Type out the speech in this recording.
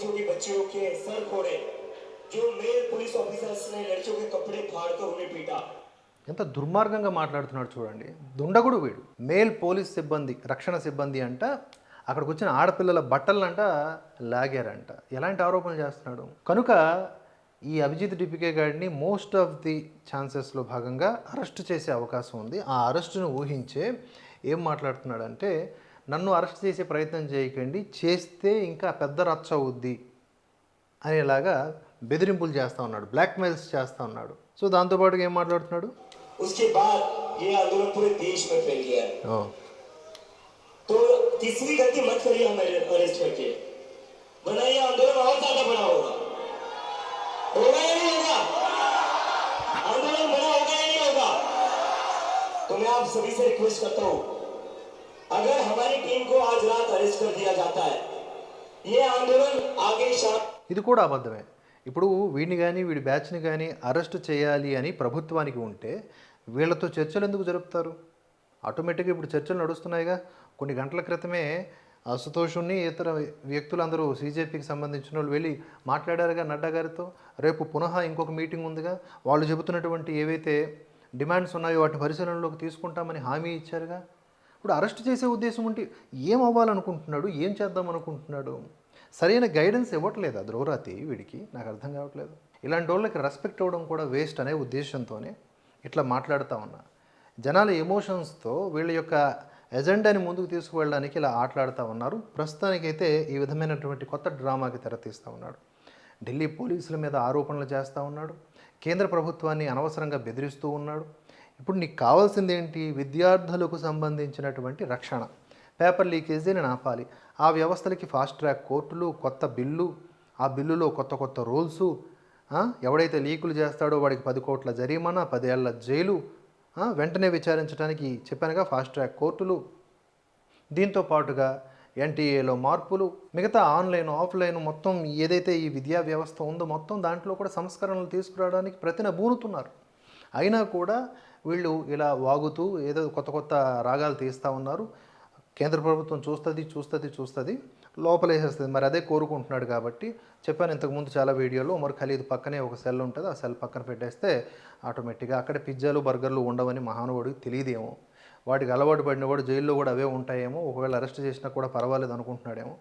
छोटी बच्चियों के सर फोड़े, जो मेल पुलिस ऑफिसर्स ने लड़कियों के कपड़े फाड़कर उन्हें पीटा। ఎంత దుర్మార్గంగా మాట్లాడుతున్నాడు చూడండి. దుండగుడు వీడు. మేల్ పోలీస్ సిబ్బంది, రక్షణ సిబ్బంది అంట అక్కడికి వచ్చిన ఆడపిల్లల బట్టలనంట లాగారంట. ఎలాంటి ఆరోపణలు చేస్తున్నాడు? కనుక ఈ అభిజిత్ డిపికే గాడిని మోస్ట్ ఆఫ్ ది ఛాన్సెస్లో భాగంగా అరెస్ట్ చేసే అవకాశం ఉంది. ఆ అరెస్టును ఊహించే ఏం మాట్లాడుతున్నాడంటే, నన్ను అరెస్ట్ చేసే ప్రయత్నం చేయకండి, చేస్తే ఇంకా పెద్ద రచ్చ అవుద్ది అనేలాగా బెదిరింపులు చేస్తూ ఉన్నాడు, బ్లాక్మెయిల్స్ చేస్తూ ఉన్నాడు. సో దాంతోపాటుగా ఏం మాట్లాడుతున్నాడు? उसके बाद ये आंदोलन पूरे देश में फैल गया है। तो तीसरी गलती मत करिए हमें अरेस्ट करके, वरना ये आंदोलन और ज्यादा बड़ा होगा। होगा या नहीं होगा? आंदोलन बड़ा होगा या नहीं होगा? तो मैं आप सभी से रिक्वेस्ट करता हूँ, अगर हमारी टीम को आज रात अरेस्ट कर दिया जाता है, ये आंदोलन आगे शाम ఇది కూడా అబద్ధమే. ఇప్పుడు వీడిని కానీ వీడి బ్యాచ్ని కానీ అరెస్ట్ చేయాలి అని ప్రభుత్వానికి ఉంటే వీళ్ళతో చర్చలు ఎందుకు జరుపుతారు? ఆటోమేటిక్గా ఇప్పుడు చర్చలు నడుస్తున్నాయిగా. కొన్ని గంటల క్రితమే అశుతోషుని ఇతర వ్యక్తులందరూ సీజేపీకి సంబంధించిన వాళ్ళు వెళ్ళి మాట్లాడారుగా నడ్డా గారితో. రేపు పునః ఇంకొక మీటింగ్ ఉందిగా. వాళ్ళు చెబుతున్నటువంటి ఏవైతే డిమాండ్స్ ఉన్నాయో వాటిని పరిశీలనలోకి తీసుకుంటామని హామీ ఇచ్చారుగా. ఇప్పుడు అరెస్ట్ చేసే ఉద్దేశం ఉంటే ఏం అవ్వాలనుకుంటున్నాడు, ఏం చేద్దాం అనుకుంటున్నాడు? సరైన గైడెన్స్ ఇవ్వట్లేదు ఆ ద్రోరాతి వీడికి. నాకు అర్థం కావట్లేదు. ఇలాంటి వాళ్ళకి రెస్పెక్ట్ ఇవ్వడం కూడా వేస్ట్ అనే ఉద్దేశంతోనే ఇట్లా మాట్లాడుతూ ఉన్నా. జనాల ఎమోషన్స్తో వీళ్ళ యొక్క ఎజెండాని ముందుకు తీసుకువెళ్ళడానికి ఇలా ఆటలాడుతూ ఉన్నారు. ప్రస్తుతానికైతే ఈ విధమైనటువంటి కొత్త డ్రామాకి తెరతీస్తూ ఉన్నాడు. ఢిల్లీ పోలీసుల మీద ఆరోపణలు చేస్తూ ఉన్నాడు. కేంద్ర ప్రభుత్వాన్ని అనవసరంగా బెదిరిస్తూ ఉన్నాడు. ఇప్పుడు నీకు కావాల్సింది ఏంటి? విద్యార్థులకు సంబంధించినటువంటి రక్షణ. పేపర్ లీకేజీని ఆపాలి. ఆ వ్యవస్థలకి ఫాస్ట్ ట్రాక్ కోర్టులు, కొత్త బిల్లు, ఆ బిల్లులో కొత్త కొత్త రూల్సు, ఎవడైతే లీకులు చేస్తాడో వాడికి 10 కోట్ల జరిమానా, 10 ఏళ్ల జైలు, వెంటనే విచారించడానికి చెప్పానుగా ఫాస్ట్ ట్రాక్ కోర్టులు. దీంతో పాటుగా ఎన్టీఏలో మార్పులు, మిగతా ఆన్లైన్ ఆఫ్లైన్ మొత్తం ఏదైతే ఈ విద్యా వ్యవస్థ ఉందో మొత్తం దాంట్లో కూడా సంస్కరణలు తీసుకురావడానికి ప్రతినబూనుతున్నారు. అయినా కూడా వీళ్ళు ఇలా వాగుతూ ఏదో కొత్త కొత్త రాగాలు తీస్తూ ఉన్నారు. కేంద్ర ప్రభుత్వం చూస్తుంది లోపలేసేస్తుంది. మరి అదే కోరుకుంటున్నాడు కాబట్టి చెప్పాను ఇంతకుముందు చాలా వీడియోలో, ఉమర్ ఖలీద్ పక్కనే ఒక సెల్ ఉంటుంది. ఆ సెల్ పక్కన పెట్టేస్తే ఆటోమేటిక్గా అక్కడ పిజ్జాలు బర్గర్లు ఉండవని మహానుభావుడికి తెలియదేమో. వాటికి అలవాటు పడినవాడు జైల్లో కూడా అవే ఉంటాయేమో. ఒకవేళ అరెస్ట్ చేసినా కూడా పర్వాలేదు అనుకుంటున్నాడేమో.